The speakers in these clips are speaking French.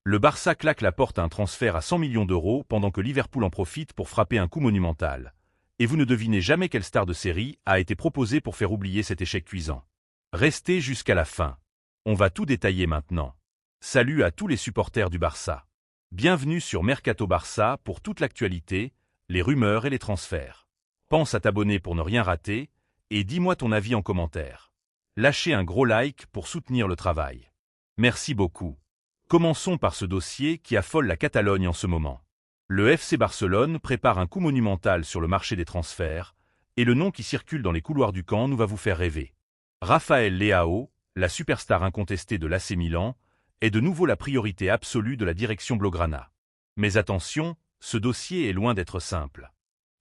Le Barça claque la porte à un transfert à 100 millions d'euros pendant que Liverpool en profite pour frapper un coup monumental. Et vous ne devinez jamais quelle star de série a été proposée pour faire oublier cet échec cuisant. Restez jusqu'à la fin. On va tout détailler maintenant. Salut à tous les supporters du Barça. Bienvenue sur Mercato Barça pour toute l'actualité, les rumeurs et les transferts. Pense à t'abonner pour ne rien rater, et dis-moi ton avis en commentaire. Lâchez un gros like pour soutenir le travail. Merci beaucoup. Commençons par ce dossier qui affole la Catalogne en ce moment. Le FC Barcelone prépare un coup monumental sur le marché des transferts, et le nom qui circule dans les couloirs du camp nous va vous faire rêver. Rafael Leao, la superstar incontestée de l'AC Milan, est de nouveau la priorité absolue de la direction blaugrana. Mais attention, ce dossier est loin d'être simple.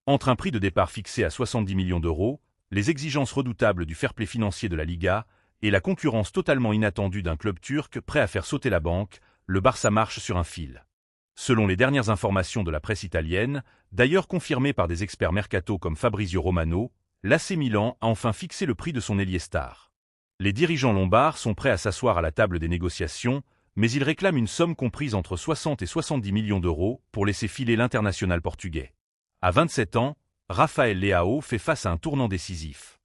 Entre un prix de départ fixé à 70 millions d'euros, les exigences redoutables du fair-play financier de la Liga et la concurrence totalement inattendue d'un club turc prêt à faire sauter la banque, le Barça marche sur un fil. Selon les dernières informations de la presse italienne, d'ailleurs confirmées par des experts mercato comme Fabrizio Romano, l'AC Milan a enfin fixé le prix de son ailier star. Les dirigeants lombards sont prêts à s'asseoir à la table des négociations, mais ils réclament une somme comprise entre 60 et 70 millions d'euros pour laisser filer l'international portugais. À 27 ans, Rafael Leao fait face à un tournant décisif.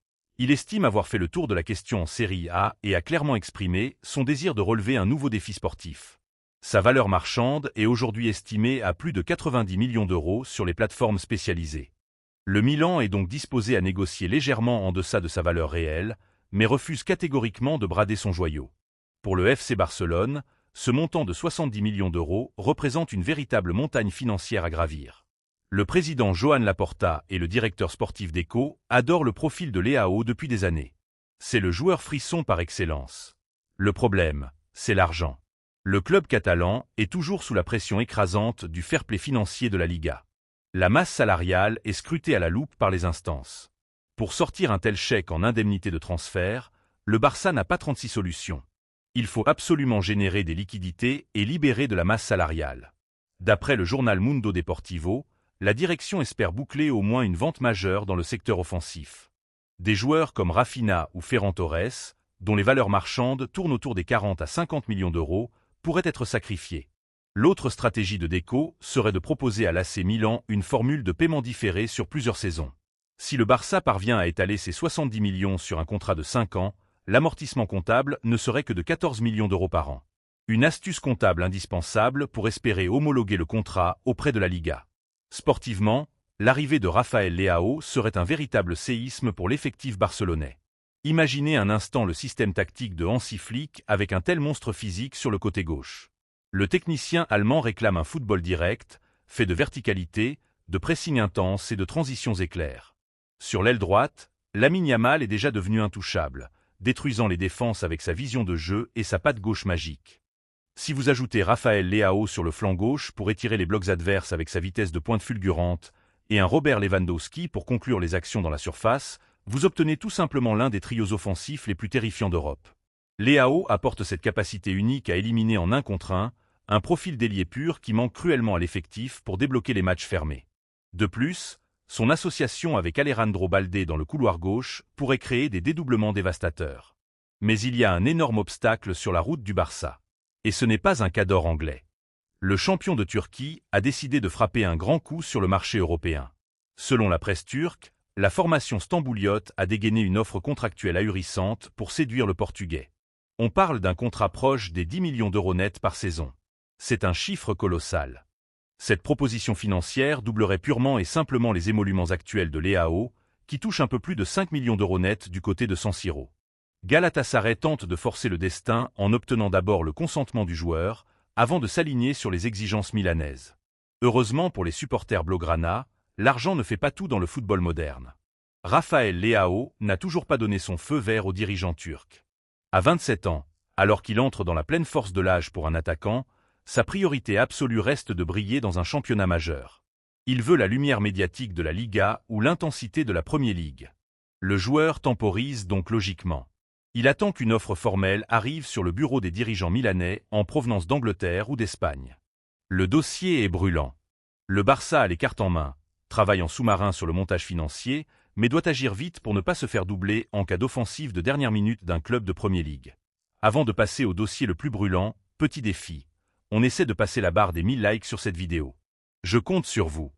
Il estime avoir fait le tour de la question en Serie A et a clairement exprimé son désir de relever un nouveau défi sportif. Sa valeur marchande est aujourd'hui estimée à plus de 90 millions d'euros sur les plateformes spécialisées. Le Milan est donc disposé à négocier légèrement en deçà de sa valeur réelle, mais refuse catégoriquement de brader son joyau. Pour le FC Barcelone, ce montant de 70 millions d'euros représente une véritable montagne financière à gravir. Le président Joan Laporta et le directeur sportif d'Eco adorent le profil de Leao depuis des années. C'est le joueur frisson par excellence. Le problème, c'est l'argent. Le club catalan est toujours sous la pression écrasante du fair-play financier de la Liga. La masse salariale est scrutée à la loupe par les instances. Pour sortir un tel chèque en indemnité de transfert, le Barça n'a pas 36 solutions. Il faut absolument générer des liquidités et libérer de la masse salariale. D'après le journal Mundo Deportivo, la direction espère boucler au moins une vente majeure dans le secteur offensif. Des joueurs comme Rafinha ou Ferran Torres, dont les valeurs marchandes tournent autour des 40 à 50 millions d'euros, pourraient être sacrifiés. L'autre stratégie de Deco serait de proposer à l'AC Milan une formule de paiement différé sur plusieurs saisons. Si le Barça parvient à étaler ses 70 millions sur un contrat de 5 ans, l'amortissement comptable ne serait que de 14 millions d'euros par an. Une astuce comptable indispensable pour espérer homologuer le contrat auprès de la Liga. Sportivement, l'arrivée de Rafael Leao serait un véritable séisme pour l'effectif barcelonais. Imaginez un instant le système tactique de Hansi Flick avec un tel monstre physique sur le côté gauche. Le technicien allemand réclame un football direct, fait de verticalité, de pressing intense et de transitions éclairs. Sur l'aile droite, Lamine Yamal est déjà devenu intouchable, détruisant les défenses avec sa vision de jeu et sa patte gauche magique. Si vous ajoutez Rafael Leao sur le flanc gauche pour étirer les blocs adverses avec sa vitesse de pointe fulgurante, et un Robert Lewandowski pour conclure les actions dans la surface, vous obtenez tout simplement l'un des trios offensifs les plus terrifiants d'Europe. Leao apporte cette capacité unique à éliminer en 1 contre 1, un profil d'ailier pur qui manque cruellement à l'effectif pour débloquer les matchs fermés. De plus, son association avec Alejandro Balde dans le couloir gauche pourrait créer des dédoublements dévastateurs. Mais il y a un énorme obstacle sur la route du Barça. Et ce n'est pas un cador anglais. Le champion de Turquie a décidé de frapper un grand coup sur le marché européen. Selon la presse turque, la formation stambouliote a dégainé une offre contractuelle ahurissante pour séduire le Portugais. On parle d'un contrat proche des 10 millions d'euros nets par saison. C'est un chiffre colossal. Cette proposition financière doublerait purement et simplement les émoluments actuels de Leao, qui touche un peu plus de 5 millions d'euros nets du côté de San Siro. Galatasaray tente de forcer le destin en obtenant d'abord le consentement du joueur, avant de s'aligner sur les exigences milanaises. Heureusement pour les supporters blaugrana, l'argent ne fait pas tout dans le football moderne. Rafael Leao n'a toujours pas donné son feu vert aux dirigeants turcs. À 27 ans, alors qu'il entre dans la pleine force de l'âge pour un attaquant, sa priorité absolue reste de briller dans un championnat majeur. Il veut la lumière médiatique de la Liga ou l'intensité de la Premier League. Le joueur temporise donc logiquement. Il attend qu'une offre formelle arrive sur le bureau des dirigeants milanais en provenance d'Angleterre ou d'Espagne. Le dossier est brûlant. Le Barça a les cartes en main, travaille en sous-marin sur le montage financier, mais doit agir vite pour ne pas se faire doubler en cas d'offensive de dernière minute d'un club de Premier League. Avant de passer au dossier le plus brûlant, petit défi. On essaie de passer la barre des 1000 likes sur cette vidéo. Je compte sur vous.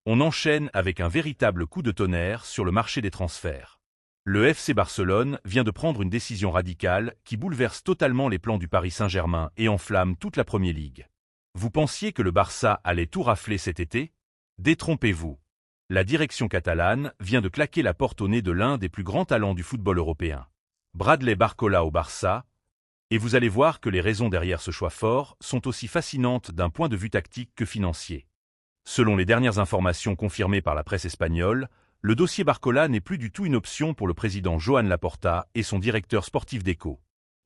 On enchaîne avec un véritable coup de tonnerre sur le marché des transferts. Le FC Barcelone vient de prendre une décision radicale qui bouleverse totalement les plans du Paris Saint-Germain et enflamme toute la Premier League. Vous pensiez que le Barça allait tout rafler cet été? Détrompez-vous. La direction catalane vient de claquer la porte au nez de l'un des plus grands talents du football européen. Bradley Barcola au Barça, et vous allez voir que les raisons derrière ce choix fort sont aussi fascinantes d'un point de vue tactique que financier. Selon les dernières informations confirmées par la presse espagnole, le dossier Barcola n'est plus du tout une option pour le président Joan Laporta et son directeur sportif Deco.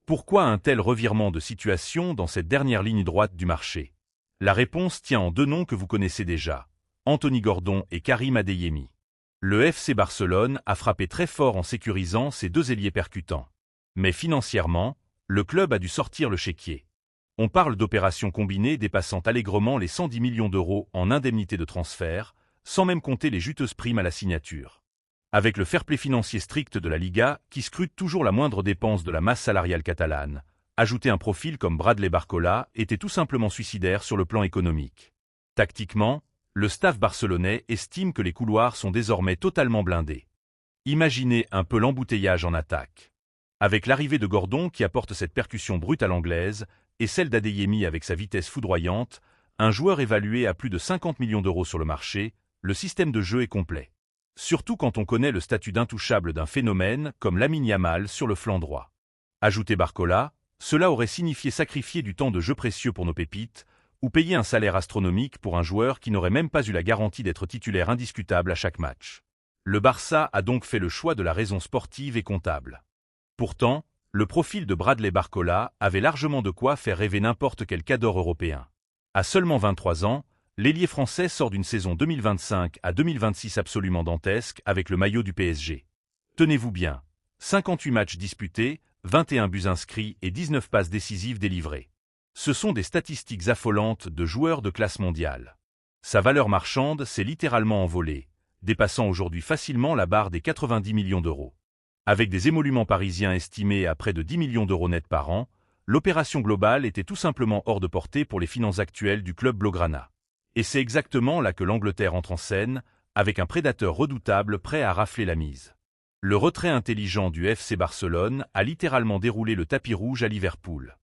Pourquoi un tel revirement de situation dans cette dernière ligne droite du marché? La réponse tient en deux noms que vous connaissez déjà, Anthony Gordon et Karim Adeyemi. Le FC Barcelone a frappé très fort en sécurisant ses deux ailiers percutants. Mais financièrement, le club a dû sortir le chéquier. On parle d'opérations combinées dépassant allègrement les 110 millions d'euros en indemnités de transfert, sans même compter les juteuses primes à la signature. Avec le fair-play financier strict de la Liga, qui scrute toujours la moindre dépense de la masse salariale catalane, ajouter un profil comme Bradley Barcola était tout simplement suicidaire sur le plan économique. Tactiquement, le staff barcelonais estime que les couloirs sont désormais totalement blindés. Imaginez un peu l'embouteillage en attaque. Avec l'arrivée de Gordon qui apporte cette percussion brute à l'anglaise, et celle d'Adeyemi avec sa vitesse foudroyante, un joueur évalué à plus de 50 millions d'euros sur le marché, le système de jeu est complet. Surtout quand on connaît le statut d'intouchable d'un phénomène comme Lamine Yamal sur le flanc droit. Ajouter Barcola, cela aurait signifié sacrifier du temps de jeu précieux pour nos pépites, ou payer un salaire astronomique pour un joueur qui n'aurait même pas eu la garantie d'être titulaire indiscutable à chaque match. Le Barça a donc fait le choix de la raison sportive et comptable. Pourtant, le profil de Bradley Barcola avait largement de quoi faire rêver n'importe quel cador européen. À seulement 23 ans, l'ailier français sort d'une saison 2025 à 2026 absolument dantesque avec le maillot du PSG. Tenez-vous bien, 58 matchs disputés, 21 buts inscrits et 19 passes décisives délivrées. Ce sont des statistiques affolantes de joueurs de classe mondiale. Sa valeur marchande s'est littéralement envolée, dépassant aujourd'hui facilement la barre des 90 millions d'euros. Avec des émoluments parisiens estimés à près de 10 millions d'euros nets par an, l'opération globale était tout simplement hors de portée pour les finances actuelles du club blaugrana. Et c'est exactement là que l'Angleterre entre en scène, avec un prédateur redoutable prêt à rafler la mise. Le retrait intelligent du FC Barcelone a littéralement déroulé le tapis rouge à Liverpool.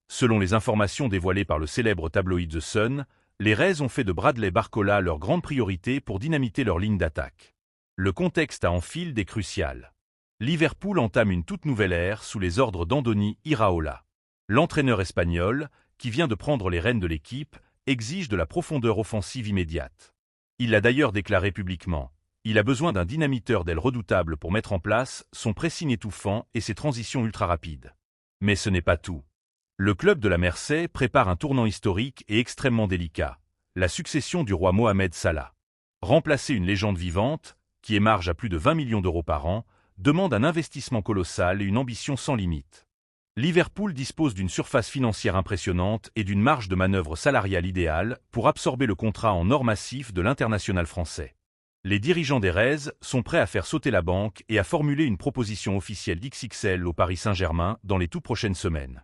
Selon les informations dévoilées par le célèbre tabloïd The Sun, les Reds ont fait de Bradley Barcola leur grande priorité pour dynamiter leur ligne d'attaque. Le contexte à Anfield est crucial. Liverpool entame une toute nouvelle ère sous les ordres d'Andoni Iraola. L'entraîneur espagnol, qui vient de prendre les rênes de l'équipe, exige de la profondeur offensive immédiate. Il l'a d'ailleurs déclaré publiquement. Il a besoin d'un dynamiteur d'aile redoutable pour mettre en place son pressing étouffant et ses transitions ultra rapides. Mais ce n'est pas tout. Le club de la Mersey prépare un tournant historique et extrêmement délicat, la succession du roi Mohamed Salah. Remplacer une légende vivante, qui émarge à plus de 20 millions d'euros par an, demande un investissement colossal et une ambition sans limite. Liverpool dispose d'une surface financière impressionnante et d'une marge de manœuvre salariale idéale pour absorber le contrat en or massif de l'international français. Les dirigeants des Reds sont prêts à faire sauter la banque et à formuler une proposition officielle d'XXL au Paris Saint-Germain dans les toutes prochaines semaines.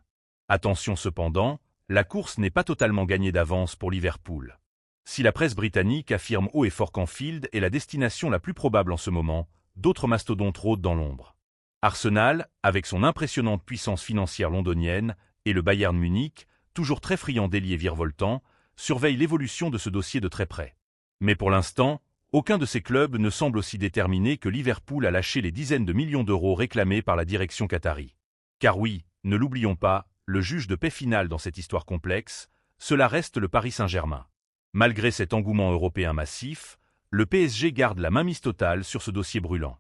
Attention cependant, la course n'est pas totalement gagnée d'avance pour Liverpool. Si la presse britannique affirme haut et fort qu'Anfield est la destination la plus probable en ce moment, d'autres mastodontes rôdent dans l'ombre. Arsenal, avec son impressionnante puissance financière londonienne, et le Bayern Munich, toujours très friand d'ailiers virevoltants, surveillent l'évolution de ce dossier de très près. Mais pour l'instant, aucun de ces clubs ne semble aussi déterminé que Liverpool à lâcher les dizaines de millions d'euros réclamés par la direction qatari. Car oui, ne l'oublions pas, le juge de paix final dans cette histoire complexe, cela reste le Paris Saint-Germain. Malgré cet engouement européen massif, le PSG garde la mainmise totale sur ce dossier brûlant.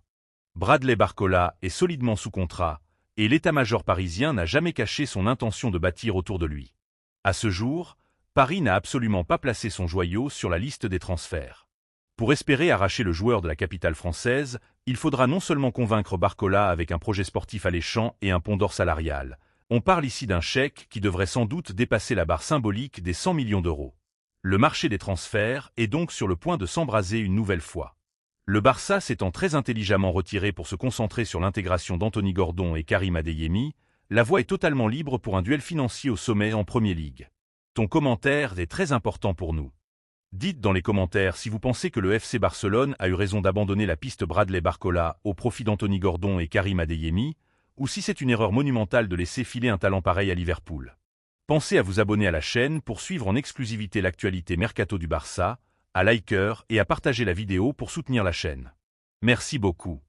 Bradley Barcola est solidement sous contrat, et l'état-major parisien n'a jamais caché son intention de bâtir autour de lui. À ce jour, Paris n'a absolument pas placé son joyau sur la liste des transferts. Pour espérer arracher le joueur de la capitale française, il faudra non seulement convaincre Barcola avec un projet sportif alléchant et un pont d'or salarial. On parle ici d'un chèque qui devrait sans doute dépasser la barre symbolique des 100 millions d'euros. Le marché des transferts est donc sur le point de s'embraser une nouvelle fois. Le Barça s'étant très intelligemment retiré pour se concentrer sur l'intégration d'Anthony Gordon et Karim Adeyemi, la voie est totalement libre pour un duel financier au sommet en Premier League. Ton commentaire est très important pour nous. Dites dans les commentaires si vous pensez que le FC Barcelone a eu raison d'abandonner la piste Bradley Barcola au profit d'Anthony Gordon et Karim Adeyemi, ou si c'est une erreur monumentale de laisser filer un talent pareil à Liverpool. Pensez à vous abonner à la chaîne pour suivre en exclusivité l'actualité mercato du Barça, à liker et à partager la vidéo pour soutenir la chaîne. Merci beaucoup.